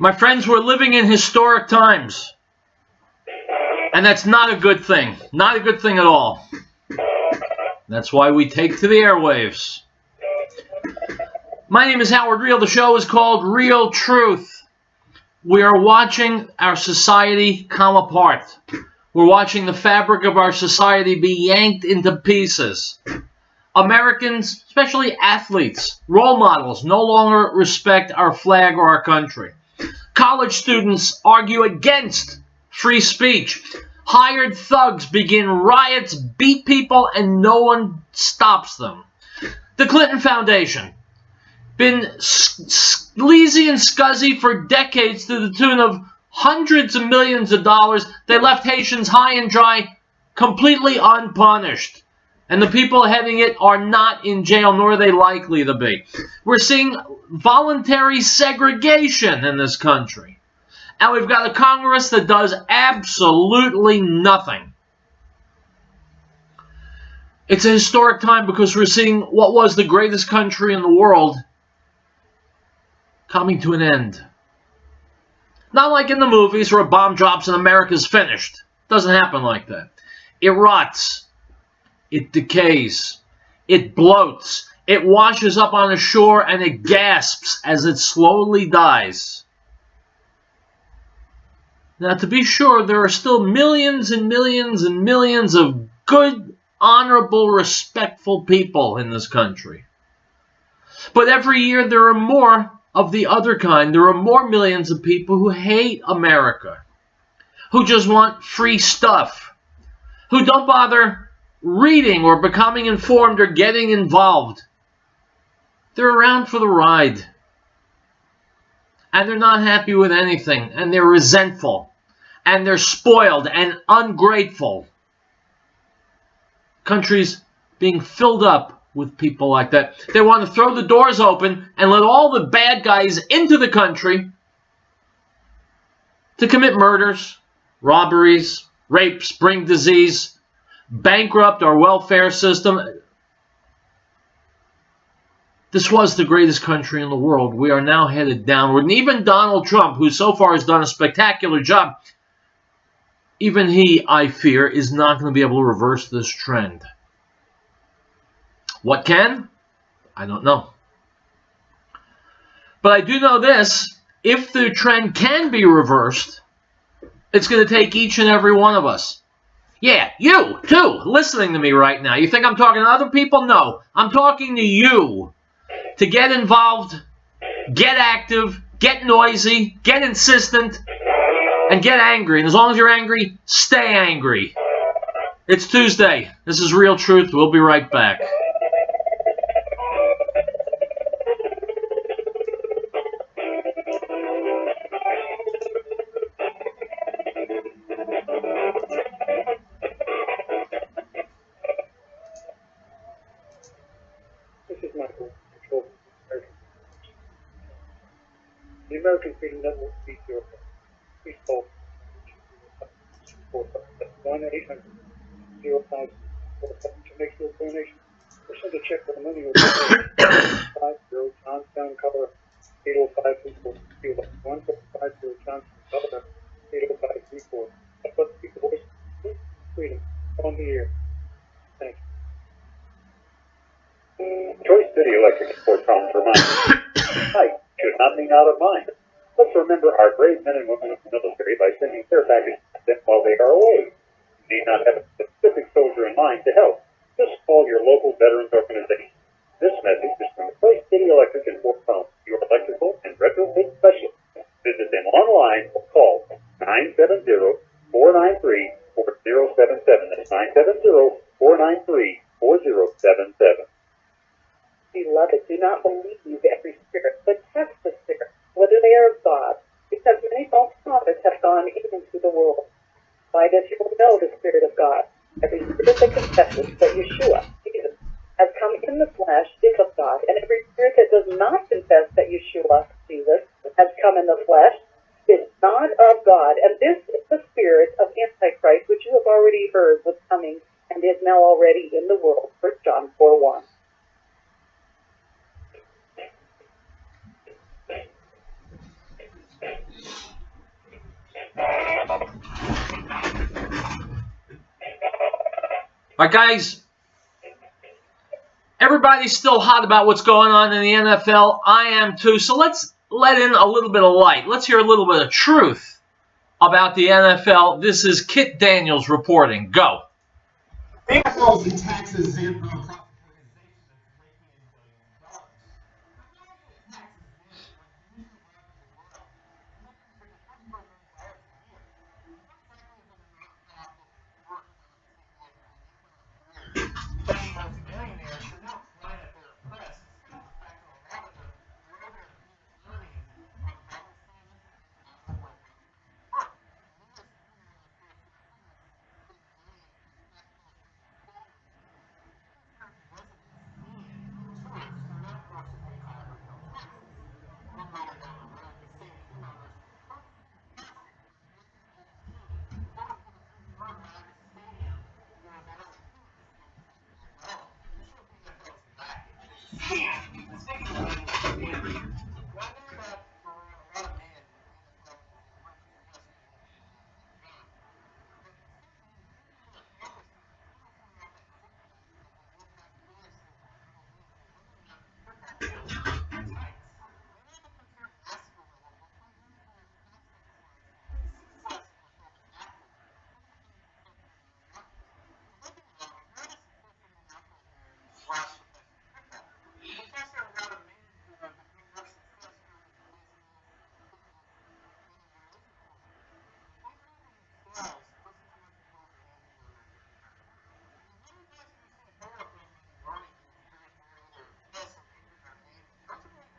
My friends, we're living in historic times. And that's not a good thing. Not a good thing at all. That's why we take to the airwaves. My name is Howard Riell. The show is called Real Truth. We are watching our society come apart. We're watching the fabric of our society be yanked into pieces. Americans, especially athletes, role models, no longer respect our flag or our country. College students argue against free speech. Hired thugs begin riots, beat people, and no one stops them. The Clinton Foundation, been sleazy and scuzzy for decades to the tune of hundreds of millions of dollars. They left Haitians high and dry, completely unpunished. And the people heading it are not in jail, nor are they likely to be. We're seeing voluntary segregation in this country. And we've got a Congress that does absolutely nothing. It's a historic time because we're seeing what was the greatest country in the world coming to an end. Not like in the movies where a bomb drops and America's finished. It doesn't happen like that. It rots. It decays. It bloats. It washes up on the shore and it gasps as it slowly dies. Now, to be sure, there are still millions and millions and millions of good, honorable, respectful people in this country. But every year there are more of the other kind. There are more millions of people who hate America, who just want free stuff, who don't bother reading or becoming informed or getting involved. They're around for the ride. And they're not happy with anything. And they're resentful. And they're spoiled and ungrateful. Countries being filled up with people like that. They want to throw the doors open and let all the bad guys into the country to commit murders, robberies, rapes, bring disease, bankrupt our welfare system. This was the greatest country in the world. We are now headed downward. And even Donald Trump, who so far has done a spectacular job, even he, I fear, is not going to be able to reverse this trend. What can? I don't know. But I do know this. If the trend can be reversed, it's going to take each and every one of us. Yeah, you, too, listening to me right now. You think I'm talking to other people? No, I'm talking to you. To get involved, get active, get noisy, get insistent, and get angry. And as long as you're angry, stay angry. It's Tuesday. This is Real Truth. We'll be right back. The American Freedom Network speaks your please call 1-800-0547 to make your donation or send a check for the money or 50 Johnstown, Colorado 80534 1450 Johnstown, Colorado 80534. Let's keep the voice of freedom on the air. Thank you. Choice City Electric Support Problems Vermont. Hi. Should not mean out of mind. Let's remember our brave men and women of the military by sending care packages to them while they are away. You need not have a specific soldier in mind to help. Just call your local veterans organization. This message is from Choice City Electric in Fort Collins, your electrical and retrofit specialist. Visit them online or call 970-493-4077. That's 970-493-4077. Beloved, do not believe every spirit, but test the spirit, whether they are of God, because many false prophets have gone into the world. By this you will know the Spirit of God. Every spirit that confesses that Yeshua, Jesus, has come in the flesh is of God, and every spirit that does not confess that Yeshua, Jesus, has come in the flesh is not of God. And this is the spirit of Antichrist, which you have already heard was coming and is now already in the world. 1 John 4:1. But guys, everybody's still hot about what's going on in the NFL. I am too. So let's let in a little bit of light. Let's hear a little bit of truth about the NFL. This is Kit Daniels reporting. Go. The NFL is a tax-exempt nonprofit organization that's raking in billions of dollars. Imagine a tax-exempt, unusual reputable world, making nearly $44 million a year. What exactly is a nonprofit worth on a TV every year? Many multi-millionaires should know why that they're impressed, despite the fact that a lot of them grow their earnings from advertising and for-profit work.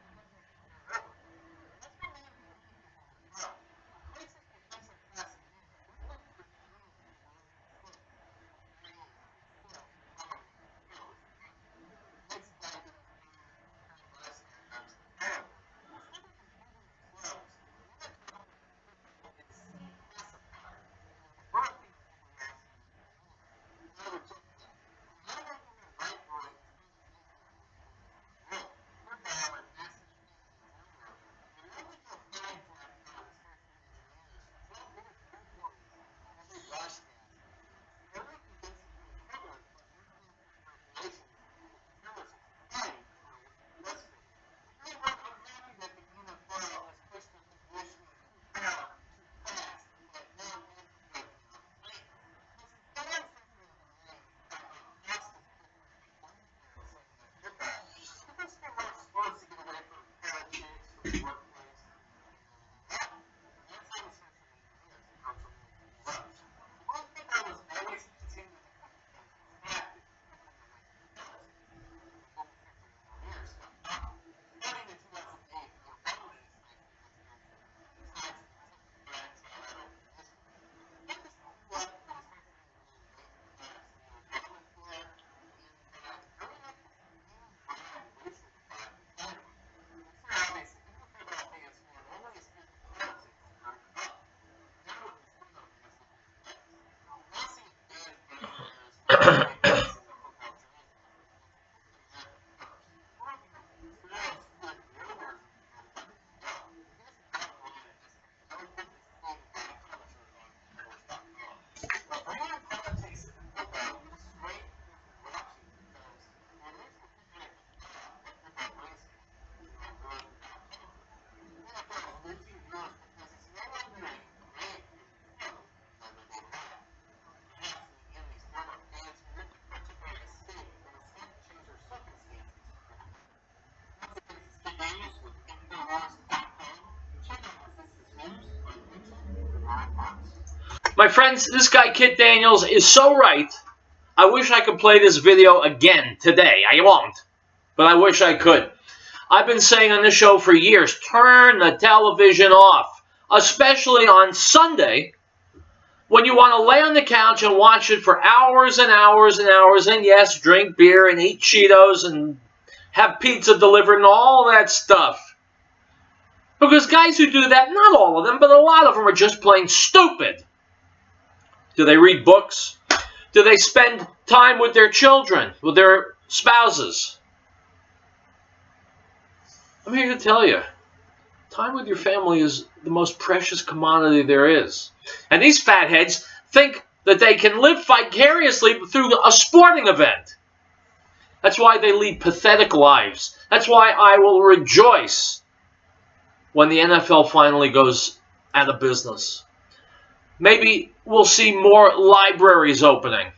And this My friends, this guy Kit Daniels is so right. I wish I could play this video again today. I won't, but I wish I could. I've been saying on this show for years, turn the television off, especially on Sunday when you want to lay on the couch and watch it for hours and hours and hours, and yes, drink beer and eat Cheetos and have pizza delivered and all that stuff. Because guys who do that, not all of them, but a lot of them are just plain stupid. Do they read books? Do they spend time with their children, with their spouses? I'm here to tell you, time with your family is the most precious commodity there is. And these fatheads think that they can live vicariously through a sporting event. That's why they lead pathetic lives. That's why I will rejoice when the NFL finally goes out of business. Maybe we'll see more libraries opening.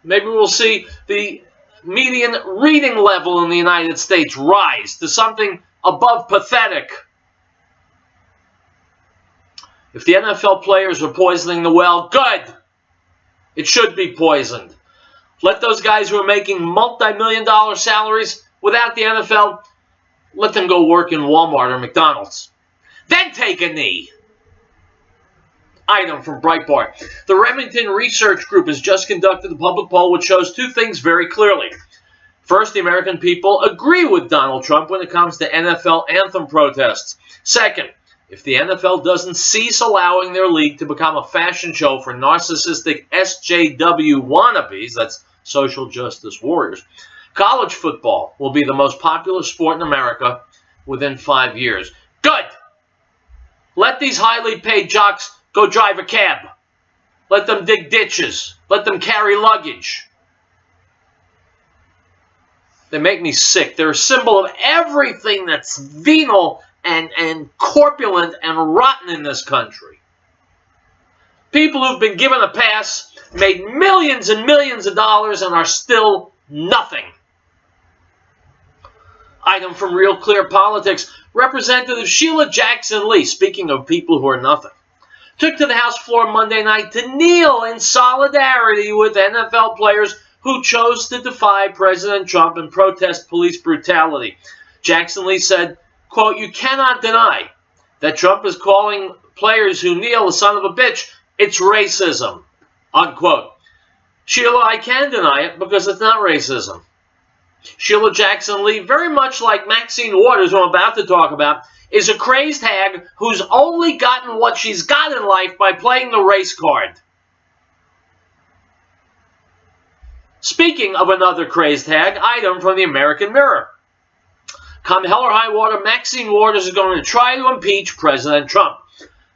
Maybe we'll see the median reading level in the United States rise to something above pathetic. If the NFL players are poisoning the well, good. It should be poisoned. Let those guys who are making multi-million-dollar salaries without the NFL, let them go work in Walmart or McDonald's. Then take a knee. Item from Breitbart. The Remington Research Group has just conducted a public poll which shows two things very clearly. First, the American people agree with Donald Trump when it comes to NFL anthem protests. Second, if the NFL doesn't cease allowing their league to become a fashion show for narcissistic SJW wannabes, that's social justice warriors, college football will be the most popular sport in America within 5 years. Good! Let these highly paid jocks go drive a cab. Let them dig ditches. Let them carry luggage. They make me sick. They're a symbol of everything that's venal and corpulent and rotten in this country. People who've been given a pass, made millions and millions of dollars, and are still nothing. Item from Real Clear Politics. Representative Sheila Jackson Lee, speaking of people who are nothing, took to the House floor Monday night to kneel in solidarity with NFL players who chose to defy President Trump and protest police brutality. Jackson Lee said, quote, "You cannot deny that Trump is calling players who kneel a son of a bitch. It's racism," unquote. Sheila, I can deny it because it's not racism. Sheila Jackson Lee, very much like Maxine Waters, who I'm about to talk about, is a crazed hag who's only gotten what she's got in life by playing the race card. Speaking of another crazed hag, item from the American Mirror. Come hell or high water, Maxine Waters is going to try to impeach President Trump.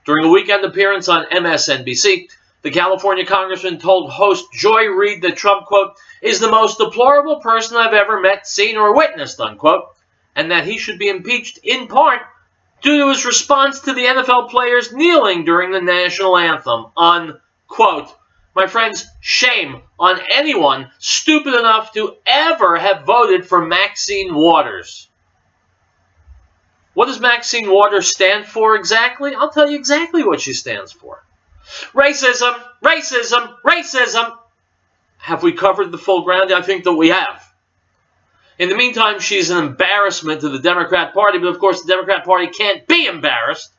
During a weekend appearance on MSNBC, the California congressman told host Joy Reid that Trump, quote, "is the most deplorable person I've ever met, seen, or witnessed," unquote, and that he should be impeached in part due to his response to the NFL players kneeling during the national anthem, unquote. My friends, shame on anyone stupid enough to ever have voted for Maxine Waters. What does Maxine Waters stand for exactly? I'll tell you exactly what she stands for. Racism, racism, racism. Have we covered the full ground? I think that we have. In the meantime, she's an embarrassment to the Democrat Party, but of course the Democrat Party can't be embarrassed.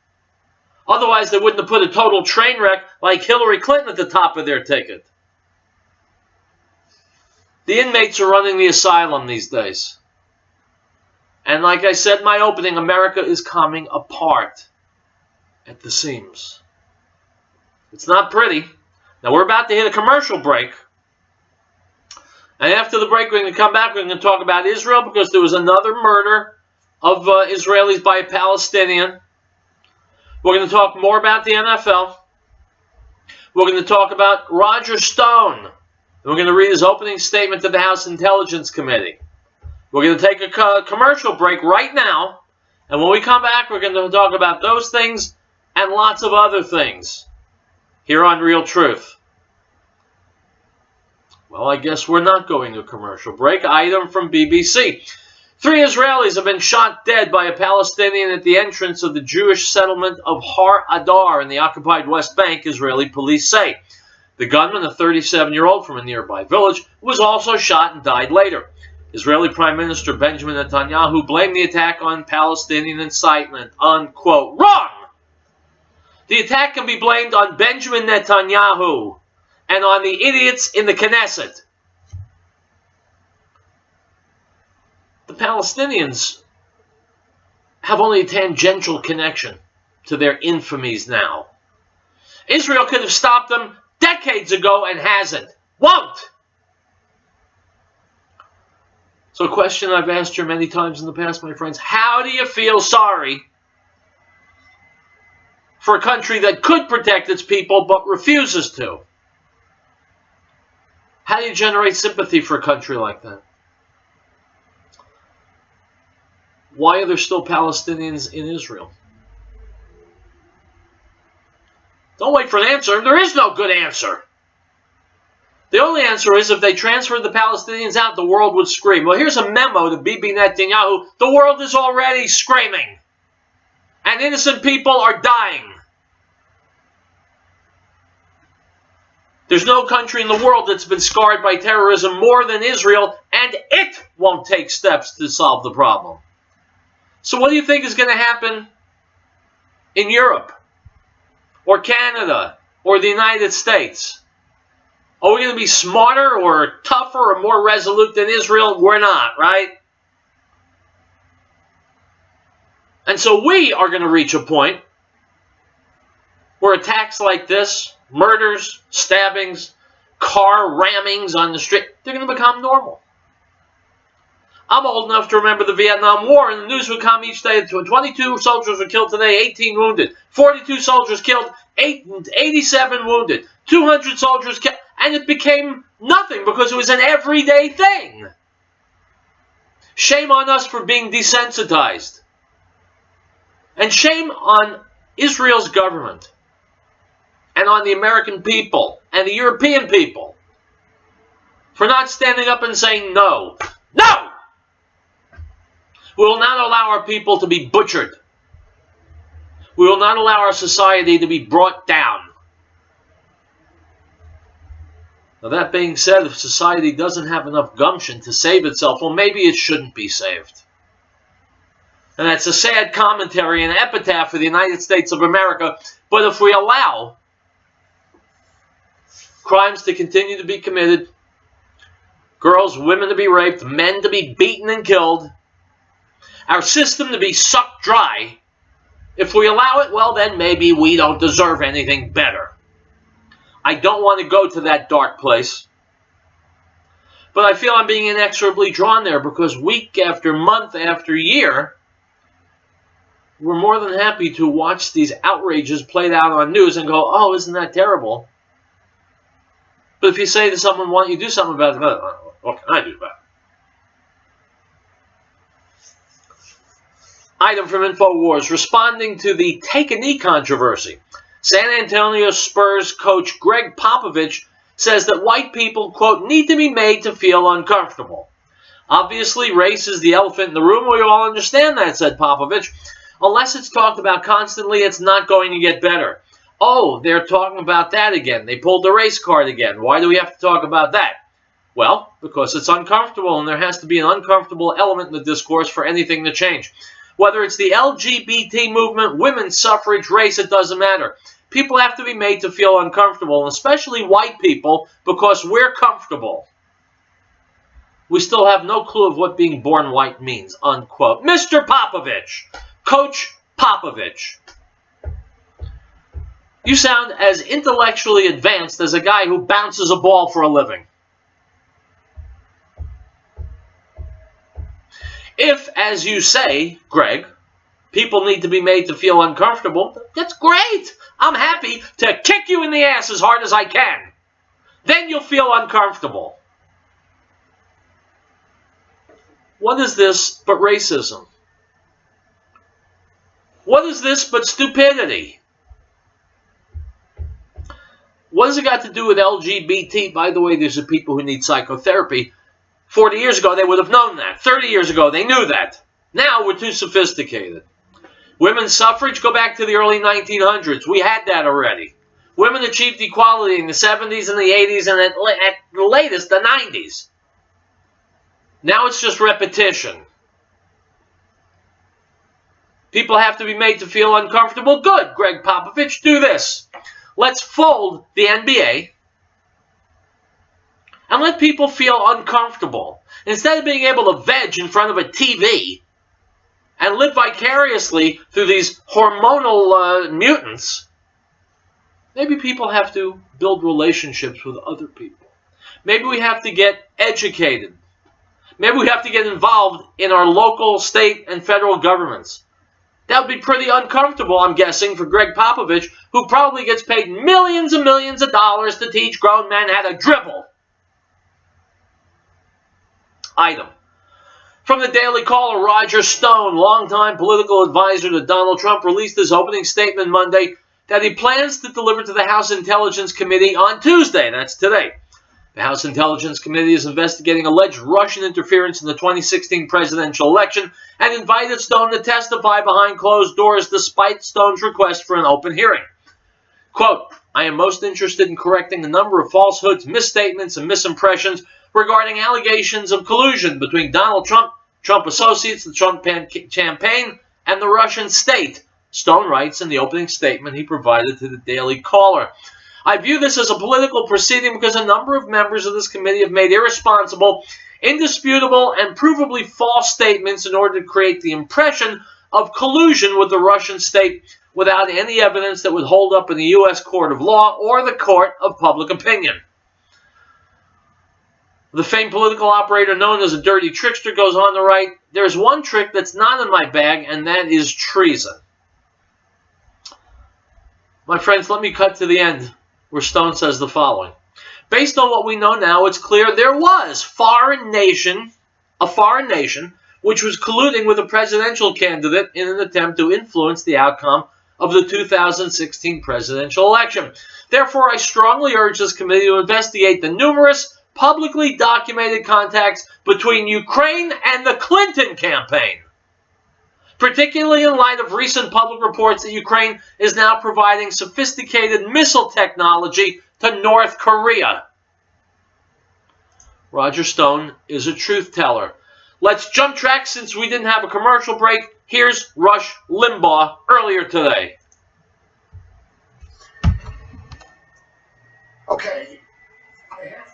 Otherwise, they wouldn't have put a total train wreck like Hillary Clinton at the top of their ticket. The inmates are running the asylum these days. And like I said in my opening, America is coming apart at the seams. It's not pretty. Now, we're about to hit a commercial break. And after the break, we're going to come back. We're going to talk about Israel because there was another murder of Israelis by a Palestinian. We're going to talk more about the NFL. We're going to talk about Roger Stone. And we're going to read his opening statement to the House Intelligence Committee. We're going to take a commercial break right now. And when we come back, we're going to talk about those things and lots of other things here on Real Truth. Well, I guess we're not going to commercial break. Item from BBC. 3 Israelis have been shot dead by a Palestinian at the entrance of the Jewish settlement of Har Adar in the occupied West Bank, Israeli police say. The gunman, a 37-year-old from a nearby village, was also shot and died later. Israeli Prime Minister Benjamin Netanyahu blamed the attack on Palestinian incitement, unquote. Wrong! The attack can be blamed on Benjamin Netanyahu and on the idiots in the Knesset. The Palestinians have only a tangential connection to their infamies now. Israel could have stopped them decades ago and hasn't. Won't! So a question I've asked you many times in the past, my friends, how do you feel sorry for a country that could protect its people but refuses to? How do you generate sympathy for a country like that? Why are there still Palestinians in Israel? Don't wait for an answer. There is no good answer. The only answer is if they transferred the Palestinians out, the world would scream. Well, here's a memo to Bibi Netanyahu. The world is already screaming. And innocent people are dying. There's no country in the world that's been scarred by terrorism more than Israel, and it won't take steps to solve the problem. So what do you think is going to happen in Europe, or Canada, or the United States? Are we going to be smarter or tougher or more resolute than Israel? We're not, right? And so we are going to reach a point where attacks like this, murders, stabbings, car rammings on the street, they're going to become normal. I'm old enough to remember the Vietnam War, and the news would come each day. 22 soldiers were killed today, 18 wounded. 42 soldiers killed, 87 wounded. 200 soldiers killed. And it became nothing because it was an everyday thing. Shame on us for being desensitized. And shame on Israel's government. And on the American people. And the European people. For not standing up and saying no. No! We will not allow our people to be butchered. We will not allow our society to be brought down. Now, that being said, if society doesn't have enough gumption to save itself, well, maybe it shouldn't be saved. And that's a sad commentary and epitaph for the United States of America. But if we allow crimes to continue to be committed, girls, women to be raped, men to be beaten and killed, our system to be sucked dry, if we allow it, well, then maybe we don't deserve anything better. I don't want to go to that dark place. But I feel I'm being inexorably drawn there because week after month after year, we're more than happy to watch these outrages played out on news and go, oh, isn't that terrible? But if you say to someone, why don't you do something about it? What can I do about it? Item from InfoWars, responding to the take a knee controversy. San Antonio Spurs coach Greg Popovich says that white people, quote, need to be made to feel uncomfortable. Obviously, race is the elephant in the room. We all understand that, said Popovich. Unless it's talked about constantly, it's not going to get better. Oh, they're talking about that again. They pulled the race card again. Why do we have to talk about that? Well, because it's uncomfortable, and there has to be an uncomfortable element in the discourse for anything to change. Whether it's the LGBT movement, women's suffrage, race, it doesn't matter. People have to be made to feel uncomfortable, and especially white people, because we're comfortable. We still have no clue of what being born white means, unquote. Mr. Popovich, Coach Popovich, you sound as intellectually advanced as a guy who bounces a ball for a living. If, as you say, Greg, people need to be made to feel uncomfortable, that's great. I'm happy to kick you in the ass as hard as I can. Then you'll feel uncomfortable. What is this but racism? What is this but stupidity? What has it got to do with LGBT? By the way, there's people who need psychotherapy. 40 years ago, they would have known that. 30 years ago, they knew that. Now, we're too sophisticated. Women's suffrage, go back to the early 1900s. We had that already. Women achieved equality in the 70s and the 80s and at the latest, the 90s. Now it's just repetition. People have to be made to feel uncomfortable. Good, Greg Popovich, do this. Let's fold the NBA and let people feel uncomfortable. Instead of being able to veg in front of a TV and live vicariously through these hormonal mutants, maybe people have to build relationships with other people. Maybe we have to get educated. Maybe we have to get involved in our local, state, and federal governments. That would be pretty uncomfortable, I'm guessing, for Greg Popovich, who probably gets paid millions and millions of dollars to teach grown men how to dribble. Item. From the Daily Caller, Roger Stone, longtime political advisor to Donald Trump, released his opening statement Monday that he plans to deliver to the House Intelligence Committee on Tuesday. That's today. The House Intelligence Committee is investigating alleged Russian interference in the 2016 presidential election and invited Stone to testify behind closed doors despite Stone's request for an open hearing. Quote, I am most interested in correcting a number of falsehoods, misstatements, and misimpressions regarding allegations of collusion between Donald Trump, Trump associates, the Trump campaign, and the Russian state, Stone writes in the opening statement he provided to the Daily Caller. I view this as a political proceeding because a number of members of this committee have made irresponsible, indisputable, and provably false statements in order to create the impression of collusion with the Russian state without any evidence that would hold up in the U.S. court of law or the court of public opinion. The famed political operator known as a dirty trickster goes on to write, there's one trick that's not in my bag, and that is treason. My friends, let me cut to the end, where Stone says the following. Based on what we know now, it's clear there was a foreign nation, which was colluding with a presidential candidate in an attempt to influence the outcome of the 2016 presidential election. Therefore, I strongly urge this committee to investigate the numerous publicly documented contacts between Ukraine and the Clinton campaign, particularly in light of recent public reports that Ukraine is now providing sophisticated missile technology to North Korea. Roger Stone is a truth teller. Let's jump track since we didn't have a commercial break. Here's Rush Limbaugh earlier today. Okay. I have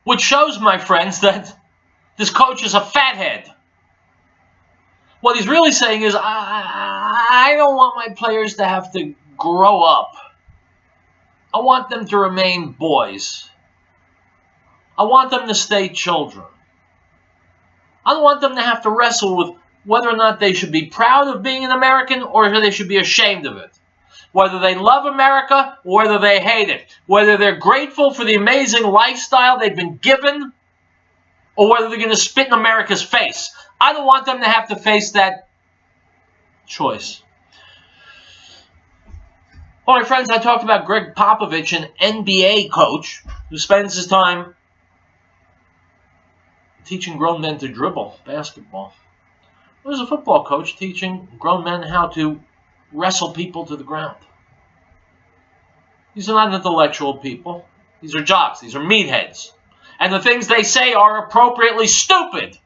Which shows, my friends, that this coach is a fathead. What he's really saying is, I don't want my players to have to grow up. I want them to remain boys. I want them to stay children. I don't want them to have to wrestle with whether or not they should be proud of being an American or they should be ashamed of it. Whether they love America or whether they hate it. Whether they're grateful for the amazing lifestyle they've been given or whether they're going to spit in America's face. I don't want them to have to face that choice. Well, my friends, I talked about Greg Popovich, an NBA coach who spends his time teaching grown men to dribble basketball. There's a football coach teaching grown men how to wrestle people to the ground. These are not intellectual people. These are jocks. These are meatheads. And the things they say are appropriately stupid.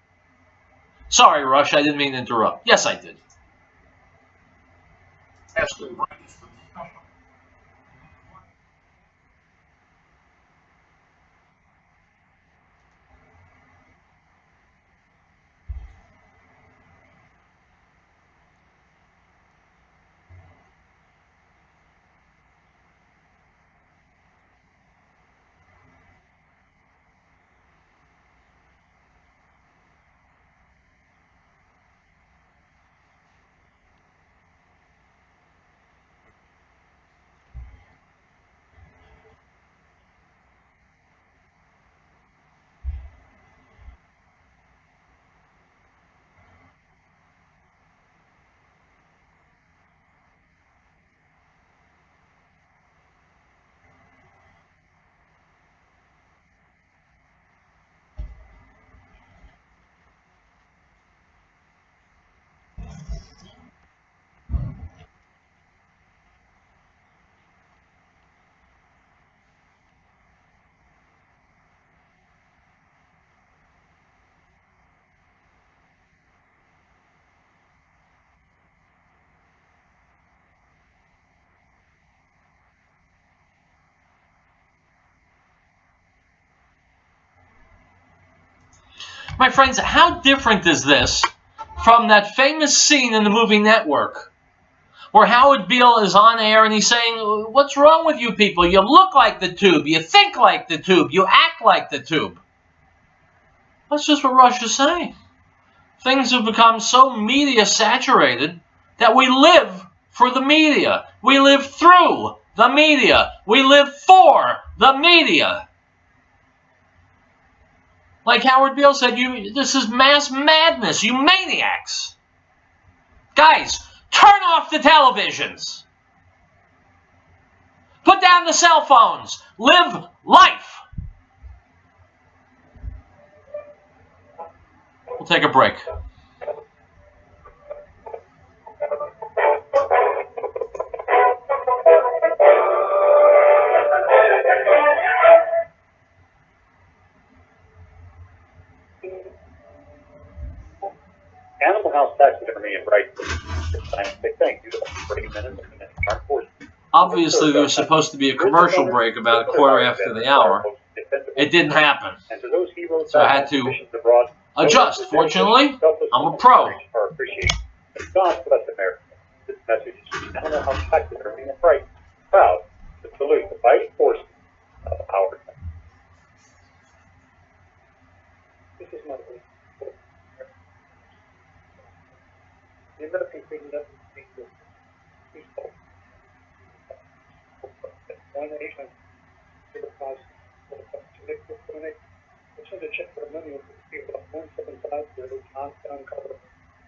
Sorry, Rush, I didn't mean to interrupt. Yes, I did. My friends, how different is this from that famous scene in the movie Network where Howard Beale is on air and he's saying, what's wrong with you people? You look like the tube. You think like the tube. You act like the tube. That's just what Russia's saying. Things have become so media saturated that we live for the media. We live through the media. We live for the media. Like Howard Beale said, this is mass madness, you maniacs. Guys, turn off the televisions. Put down the cell phones. Live life. We'll take a break. Animal House taxidermy and rights. Thank you. 30 minutes. Obviously, there was supposed to be a commercial break about a quarter after the hour. It didn't happen. So I had to adjust. Fortunately, I'm a pro. God bless America. This message is Animal House taxidermy and rights. Proud to salute the fighting forces of our country. This is my the American freedom doesn't speak with peaceful. One nation, to the cause, to make this donate. It's in the check for money of people 175 to the Johnstown cover.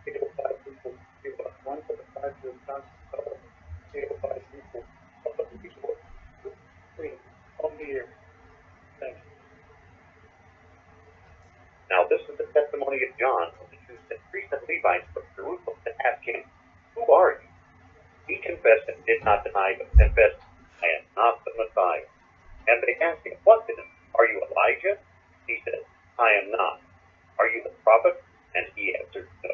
805 people. People 175 to the Johnstown cover. 805 people. All of the people. Free. All the year. Thank you. Now this is the testimony of John of the Jews that priests and Levites from Jerusalem that asked him, who are you? He confessed and did not deny, but confessed, I am not the Messiah. And they asked him, what then? Are you Elijah? He said, I am not. Are you the prophet? And he answered, no.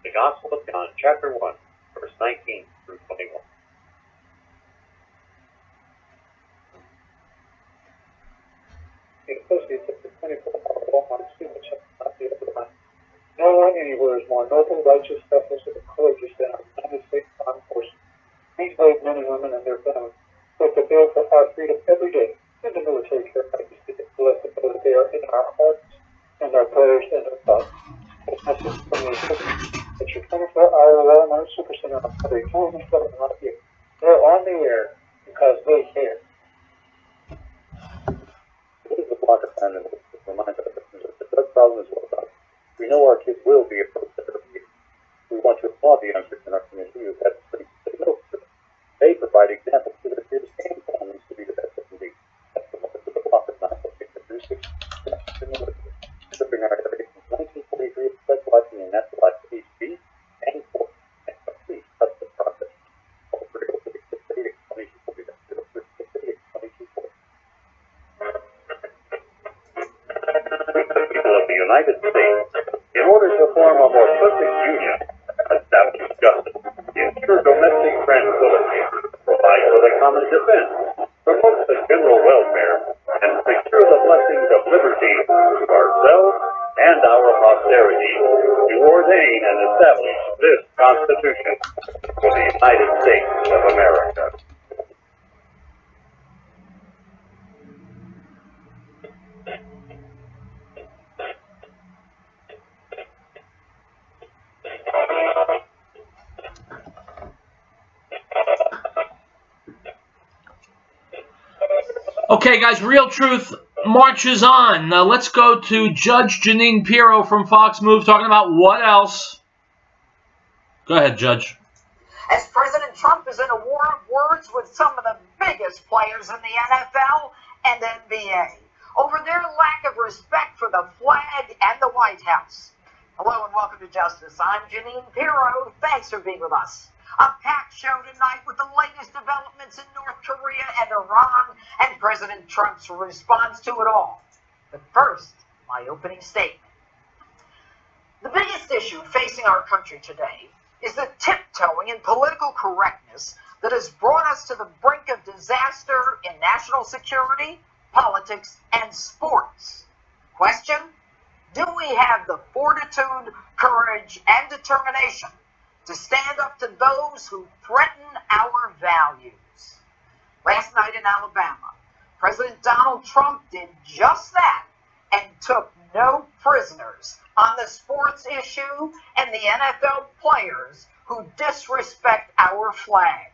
The Gospel of John, chapter 1, verse 19 through 21. associates at the 24-hour Walmart supercenter not the other line. No one anywhere is more noble, righteous, selfless, and courageous than our United States Armed Forces. These brave men and women and their families put the bill for our freedom every day. In the military care practice, to bless the know that they are in our hearts and our prayers and our thoughts. This message from the at your 24-hour Walmart supercenter on Sunday, 27 right here. They're on the air because they care. This is the block of time that reminds our listeners that the drug problem is well done. We know our kids will be approached every year. We want to applaud the youngsters in our community who have had the strength to say no to them. They provide examples to their peers and families to be the best that can be. That's the message of the block of time that takes the 360 serving our area since 1943, specializing in natural life HB and force. And please trust the process. All 306-688-2240. That's 306-688-2240. People of the United States, in order to form a more perfect union, establish justice, ensure domestic tranquility, provide for the common defense, promote the general welfare, and secure the blessings of liberty to ourselves and our posterity, to ordain and establish this Constitution for the United States of America. Okay, guys, Real Truth marches on. Now let's go to Judge Jeanine Pirro from Fox Move talking about what else. Go ahead, Judge. As President Trump is in a war of words with some of the biggest players in the NFL and NBA over their lack of respect for the flag and the White House. Hello and welcome to Justice. I'm Jeanine Pirro. Thanks for being with us. A packed show tonight with the latest developments in North Korea and Iran and President Trump's response to it all. But first, my opening statement. The biggest issue facing our country today is the tiptoeing in political correctness that has brought us to the brink of disaster in national security, politics, and sports. Question: do we have the fortitude, courage, and determination to stand up to those who threaten our values? Last night in Alabama, President Donald Trump did just that and took no prisoners on the sports issue and the NFL players who disrespect our flag.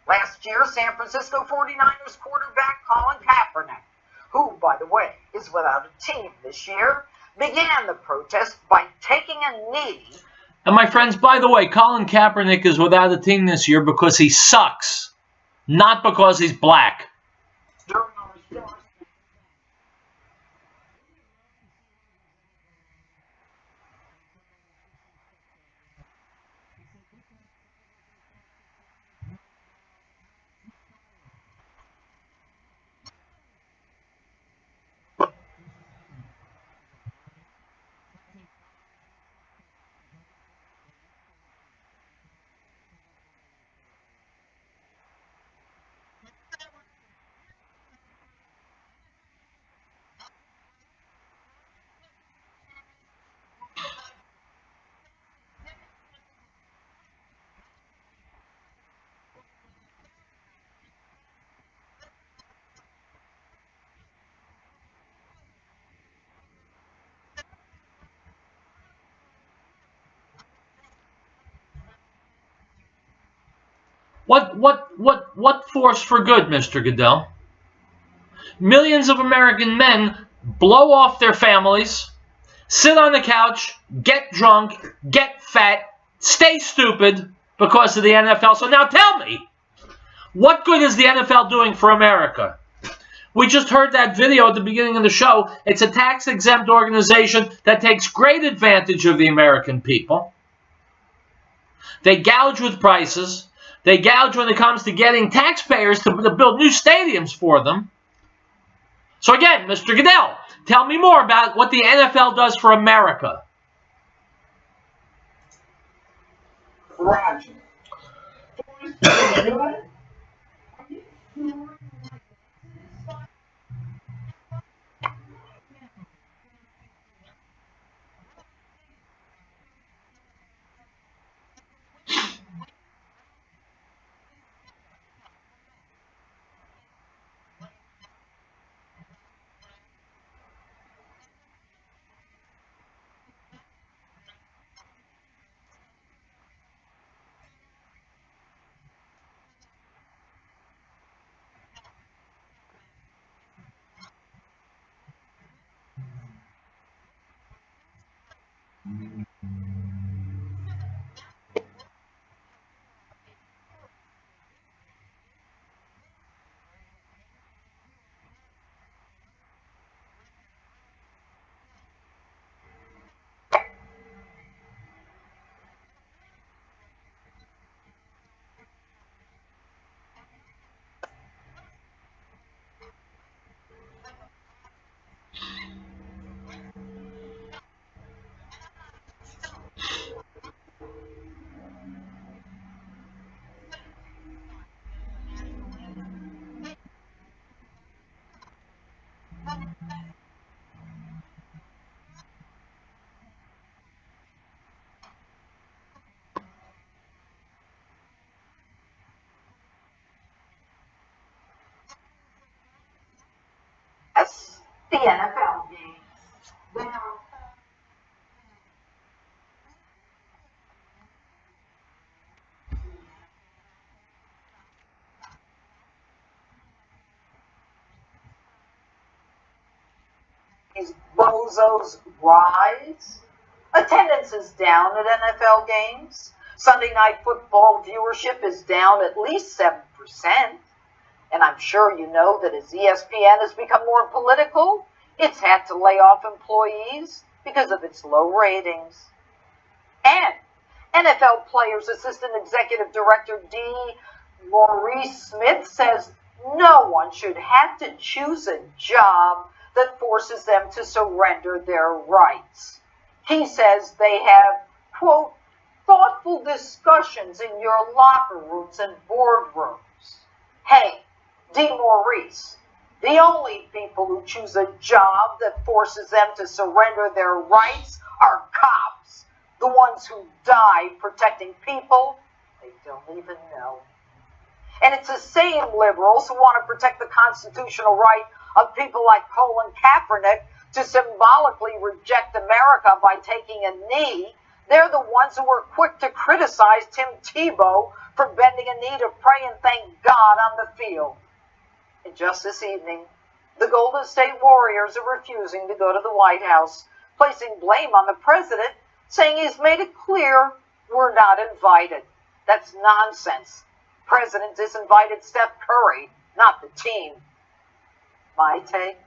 Last year, San Francisco 49ers quarterback Colin Kaepernick, who, by the way, is without a team this year, began the protest by taking a knee. And my friends, by the way, Colin Kaepernick is without a team this year because he sucks, not because he's black. During our stars. What force for good, Mr. Goodell? Millions of American men blow off their families, sit on the couch, get drunk, get fat, stay stupid because of the NFL. So now tell me, what good is the NFL doing for America? We just heard that video at the beginning of the show. It's a tax-exempt organization that takes great advantage of the American people. They gouge with prices. They gouge when it comes to getting taxpayers to build new stadiums for them. So again, Mr. Goodell, tell me more about what the NFL does for America. Roger. Yes, the NFL games. They are these bozos rise. Attendance is down at NFL games. Sunday night football viewership is down at least 7%. And I'm sure you know that as ESPN has become more political, it's had to lay off employees because of its low ratings. And NFL Players Assistant Executive Director D. Maurice Smith says no one should have to choose a job that forces them to surrender their rights. He says they have, quote, thoughtful discussions in your locker rooms and boardrooms. Hey, D. Maurice, the only people who choose a job that forces them to surrender their rights are cops, the ones who die protecting people they don't even know. And it's the same liberals who want to protect the constitutional right of people like Colin Kaepernick to symbolically reject America by taking a knee. They're the ones who were quick to criticize Tim Tebow for bending a knee to pray and thank God on the field. And just this evening, the Golden State Warriors are refusing to go to the White House, placing blame on the president, saying he's made it clear we're not invited. That's nonsense. President disinvited Steph Curry, not the team. My take?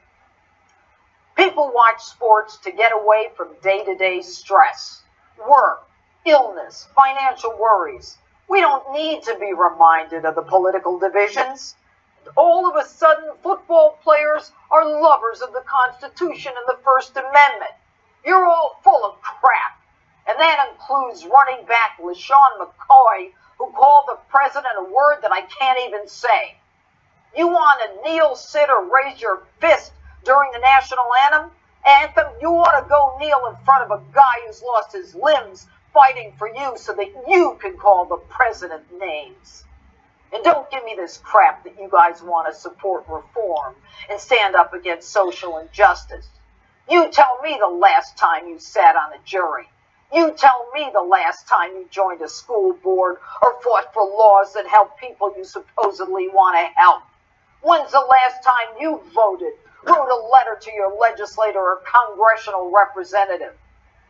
People watch sports to get away from day-to-day stress, work, illness, financial worries. We don't need to be reminded of the political divisions. All of a sudden, football players are lovers of the Constitution and the First Amendment. You're all full of crap. And that includes running back LaShawn McCoy, who called the president a word that I can't even say. You want to kneel, sit, or raise your fist during the national anthem? You ought to go kneel in front of a guy who's lost his limbs fighting for you so that you can call the president names. And don't give me this crap that you guys want to support reform and stand up against social injustice. You tell me the last time you sat on a jury. You tell me the last time you joined a school board or fought for laws that help people you supposedly want to help. When's the last time you voted, wrote a letter to your legislator or congressional representative?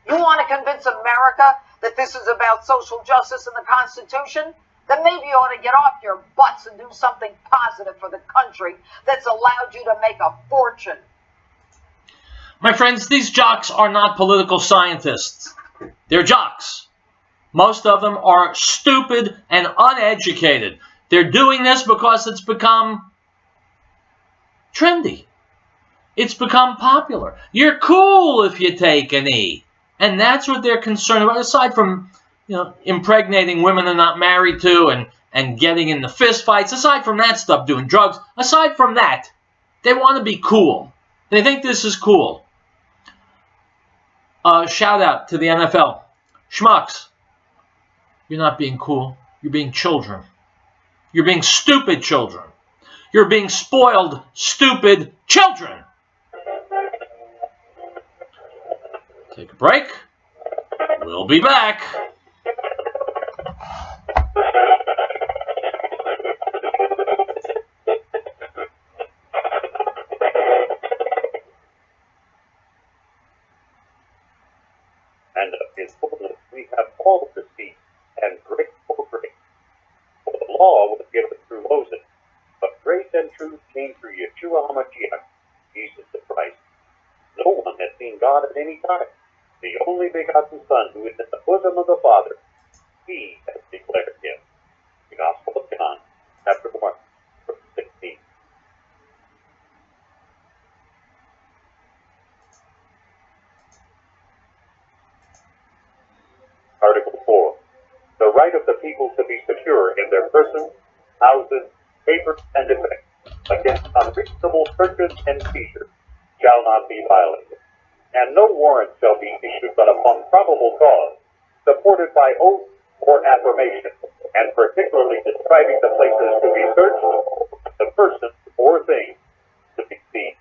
You want to convince America that this is about social justice and the Constitution? Then maybe you ought to get off your butts and do something positive for the country that's allowed you to make a fortune. My friends, these jocks are not political scientists. They're jocks. Most of them are stupid and uneducated. They're doing this because it's become trendy. It's become popular. You're cool if you take a knee. And that's what they're concerned about, aside from, impregnating women they're not married to and getting into fist fights. Aside from that stuff, doing drugs. Aside from that, they want to be cool. They think this is cool. Shout out to the NFL. Schmucks, you're not being cool. You're being children. You're being stupid children. You're being spoiled, stupid children. Take a break. We'll be back. And justice peace, and grace for grace. For the law was given through Moses, but grace and truth came through Yeshua HaMashiach, Jesus the Christ. No one has seen God at any time. The only begotten Son, who is in the bosom of the Father, he has declared him. The Gospel of John, chapter 1, verse 16. Article 4. The right of the people to be secure in their persons, houses, papers, and effects against unreasonable searches and seizures shall not be violated, and no warrant shall be issued but upon probable cause, supported by oath or affirmation, and particularly describing the places to be searched, the persons or things to be seized.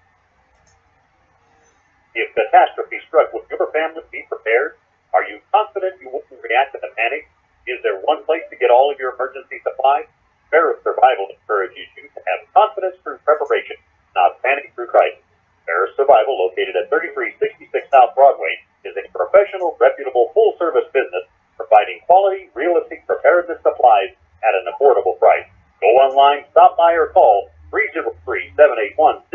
If catastrophe struck, would your family be prepared? Are you confident you wouldn't react in a panic? Is there one place to get all of your emergency supplies? Ferris Survival encourages you to have confidence through preparation, not panic through crisis. Ferris Survival, located at 3366 South Broadway, is a professional, reputable, full-service business providing quality, realistic preparedness supplies at an affordable price. Go online, stop by, or call 303-781-0343.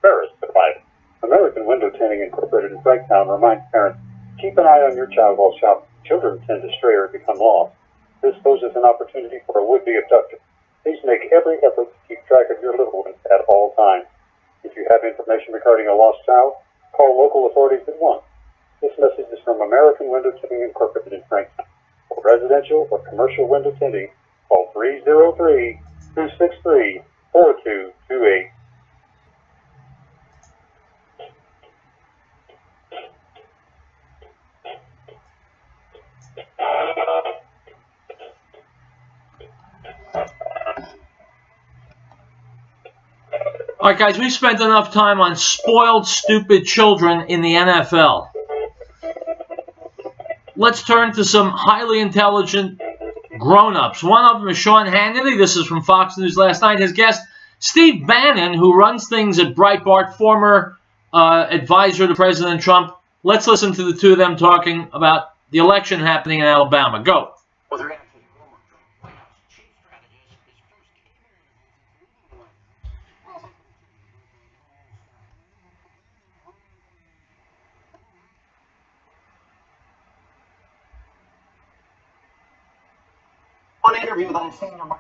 Ferris Survival. American Window Tinting Incorporated in Franktown reminds parents, keep an eye on your child while shopping. Children tend to stray or become lost. This poses an opportunity for a would-be abductor. Please make every effort to keep track of your little ones at all times. If you have information regarding a lost child, call local authorities at once. This message is from American Window Tinting Incorporated in Franktown. For residential or commercial window tinting, call 303-263-4228. All right, guys, we spent enough time on spoiled, stupid children in the NFL. Let's turn to some highly intelligent grown-ups. One of them is Sean Hannity. This is from Fox News last night. His guest, Steve Bannon, who runs things at Breitbart, former advisor to President Trump. Let's listen to the two of them talking about the election happening in Alabama. Go. One interview that I've seen on my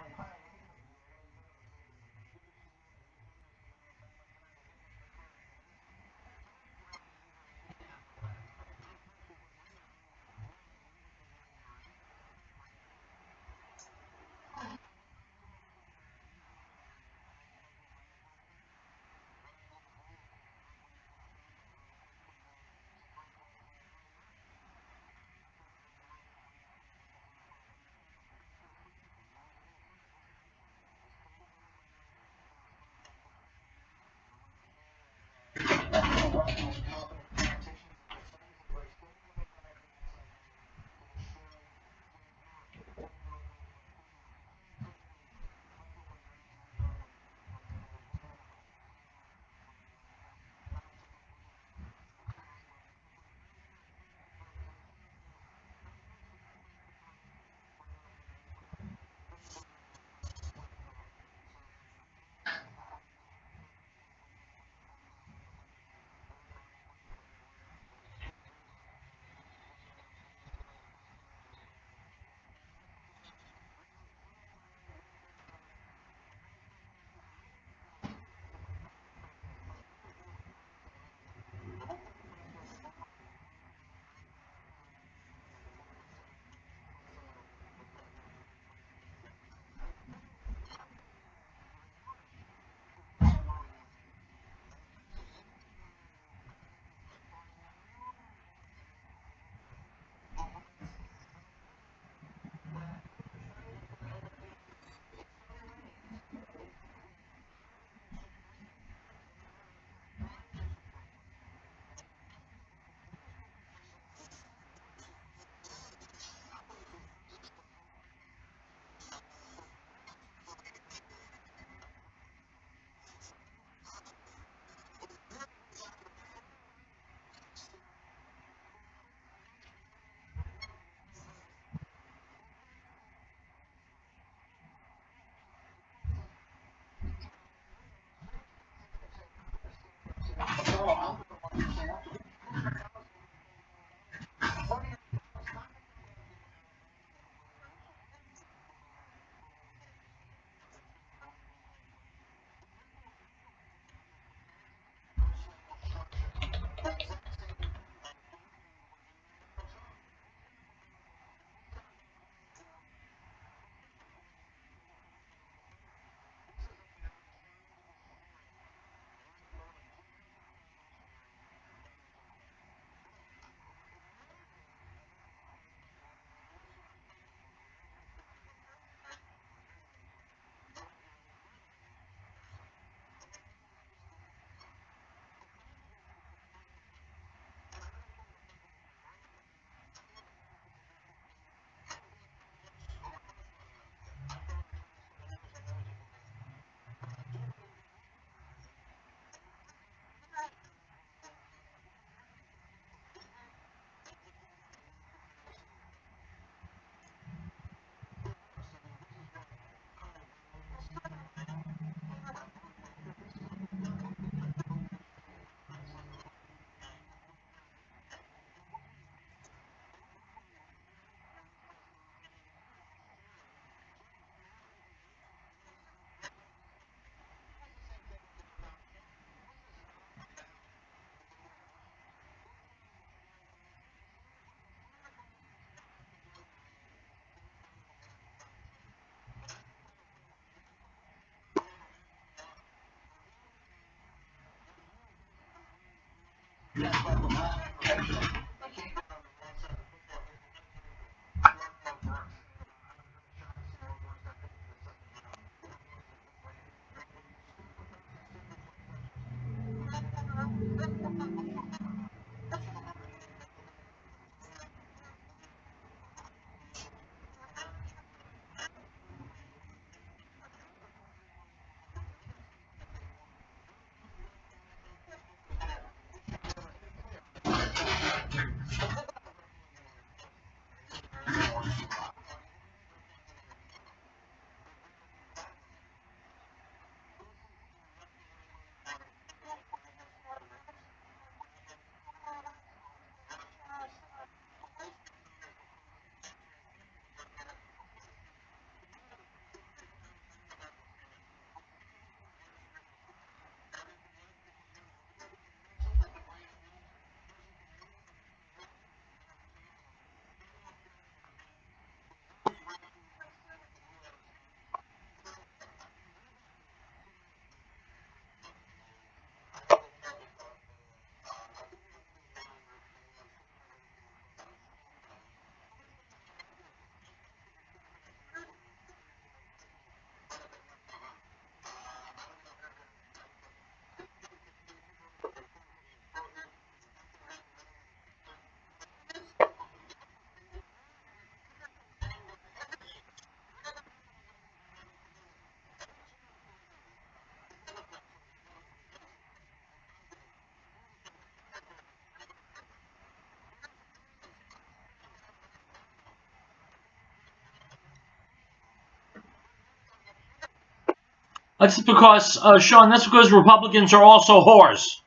That's because, Sean, that's because Republicans are also whores.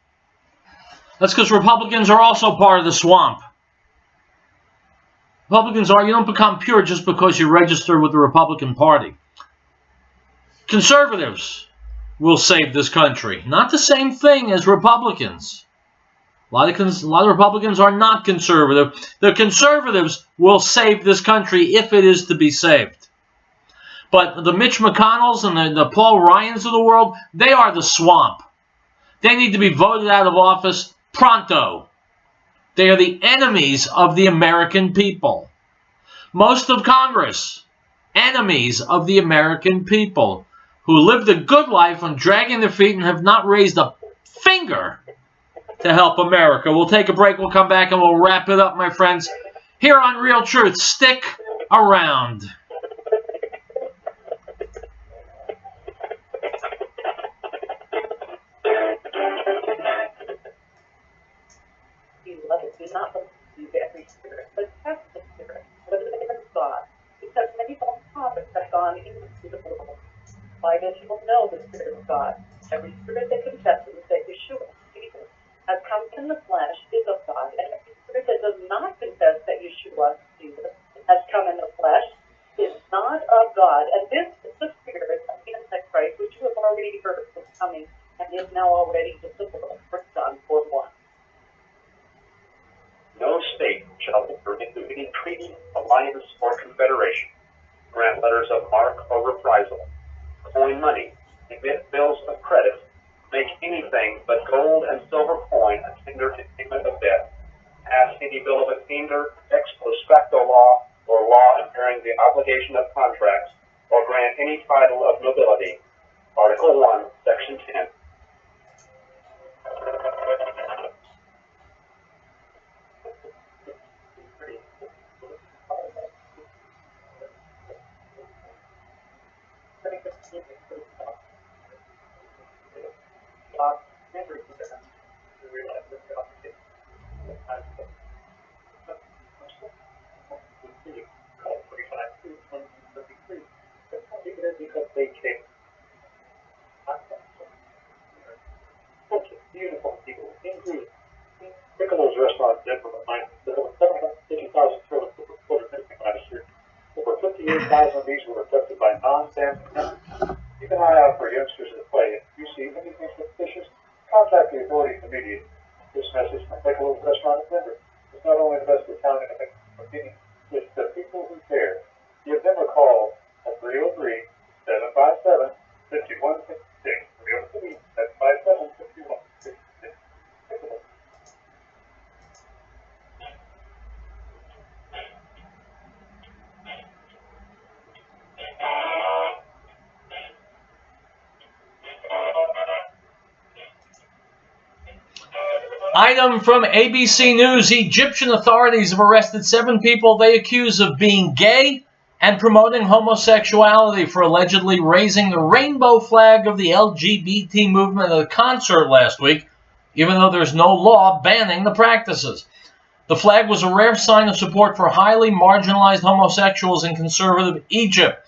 That's because Republicans are also part of the swamp. Republicans are, you don't become pure just because you register with the Republican Party. Conservatives will save this country. Not the same thing as Republicans. A lot of Republicans are not conservative. The conservatives will save this country if it is to be saved. But the Mitch McConnells and the Paul Ryans of the world, they are the swamp. They need to be voted out of office pronto. They are the enemies of the American people. Most of Congress, enemies of the American people, who lived a good life on dragging their feet and have not raised a finger to help America. We'll take a break. We'll come back and we'll wrap it up, my friends, here on Real Truth. Stick around. Beloved, do not believe every spirit, but test the spirit, whether they are God, because many false prophets have gone into the world. By this you will know the Spirit of God. Every spirit that confesses that Yeshua, Jesus, has come in the flesh is of God, and every spirit that does not confess that Yeshua, Jesus, has come in the flesh is not of God. And this is the spirit of the Antichrist, which you have already heard was coming and is now already visible. 1 John 4:1. No state shall enter into any treaty, alliance, or confederation, grant letters of marque or reprisal, coin money, emit bills of credit, make anything but gold and silver coin a tender in payment of debt, pass any bill of attainder, ex post facto law, or law impairing the obligation of contracts, or grant any title of nobility. Article 1, Section 10. Because they came. Beautiful people. Including Piccolo's restaurant in Denver, over 750,000 children were reported missing last year. Over 58,000 of these were affected by non-family members. Keep an eye out for youngsters at play. If you see anything suspicious, contact the authorities immediately. This message from Piccolo's restaurant in Denver is not only the best Italian in the community, it's the people who care. Give them a call at 303-757-5166. 303-757-5166. Item from ABC News. Egyptian authorities have arrested 7 people they accuse of being gay and promoting homosexuality for allegedly raising the rainbow flag of the LGBT movement at a concert last week, even though there's no law banning the practices. The flag was a rare sign of support for highly marginalized homosexuals in conservative Egypt.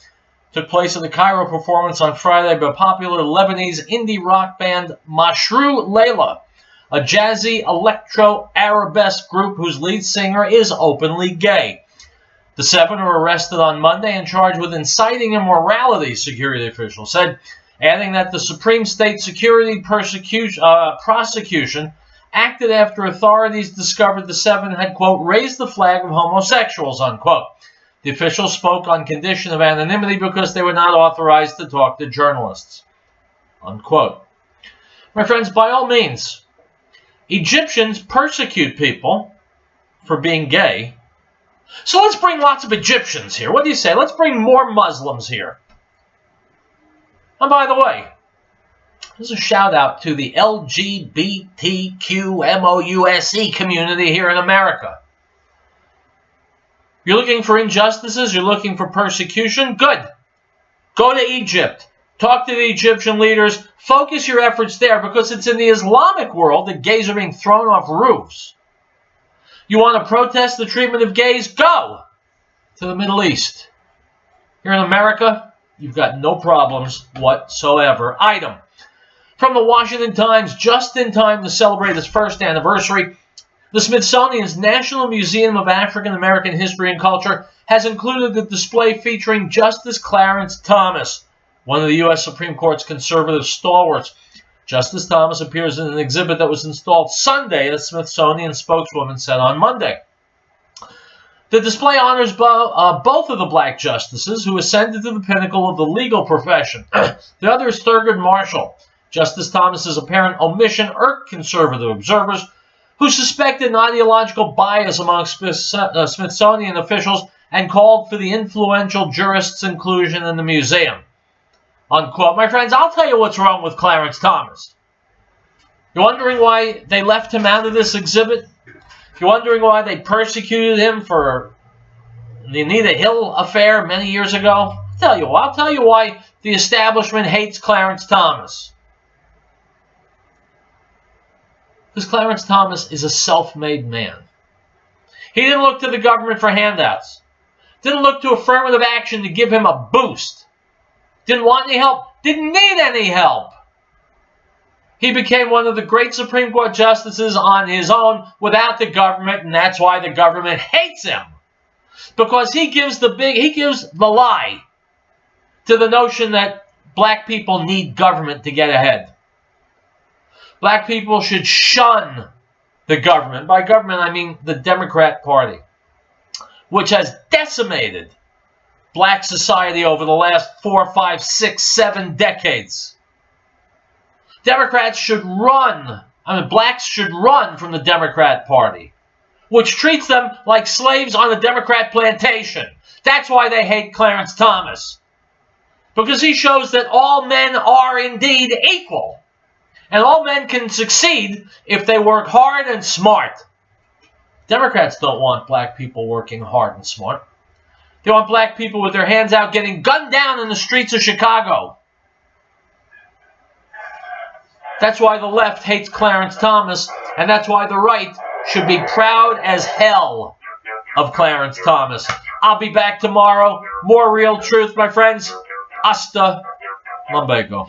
Took place at the Cairo performance on Friday by popular Lebanese indie rock band Mashru Layla, a jazzy electro-arabesque group whose lead singer is openly gay. The 7 were arrested on Monday and charged with inciting immorality, security officials said, adding that the Supreme State Security prosecution acted after authorities discovered the 7 had, quote, raised the flag of homosexuals, unquote. The officials spoke on condition of anonymity because they were not authorized to talk to journalists, unquote. My friends, by all means, Egyptians persecute people for being gay. So let's bring lots of Egyptians here. What do you say? Let's bring more Muslims here. And by the way, this is a shout out to the LGBTQMOUSE community here in America. You're looking for injustices? You're looking for persecution? Good. Go to Egypt. Talk to the Egyptian leaders. Focus your efforts there because it's in the Islamic world that gays are being thrown off roofs. You want to protest the treatment of gays? Go to the Middle East. Here in America, you've got no problems whatsoever. Item from the Washington Times, just in time to celebrate its first anniversary, the Smithsonian's National Museum of African American History and Culture has included a display featuring Justice Clarence Thomas, one of the U.S. Supreme Court's conservative stalwarts. Justice Thomas appears in an exhibit that was installed Sunday, the Smithsonian spokeswoman said on Monday. The display honors both of the black justices who ascended to the pinnacle of the legal profession. The other is Thurgood Marshall. Justice Thomas's apparent omission irked conservative observers who suspected an ideological bias among Smithsonian officials and called for the influential jurist's inclusion in the museum. Unquote. My friends, I'll tell you what's wrong with Clarence Thomas. You're wondering why they left him out of this exhibit? You're wondering why they persecuted him for the Anita Hill affair many years ago? I'll tell you why the establishment hates Clarence Thomas. Because Clarence Thomas is a self-made man. He didn't look to the government for handouts. Didn't look to affirmative action to give him a boost. Didn't want any help. Didn't need any help. He became one of the great Supreme Court justices on his own without the government, and that's why the government hates him. Because he gives the lie to the notion that black people need government to get ahead. Black people should shun the government. By government, I mean the Democrat Party, which has decimated black society over the last 4, 5, 6, 7 decades. Democrats should run. Blacks should run from the Democrat Party, which treats them like slaves on a Democrat plantation. That's why they hate Clarence Thomas. Because he shows that all men are indeed equal. And all men can succeed if they work hard and smart. Democrats don't want black people working hard and smart. They want black people with their hands out getting gunned down in the streets of Chicago. That's why the left hates Clarence Thomas, and that's why the right should be proud as hell of Clarence Thomas. I'll be back tomorrow. More real truth, my friends. Hasta luego.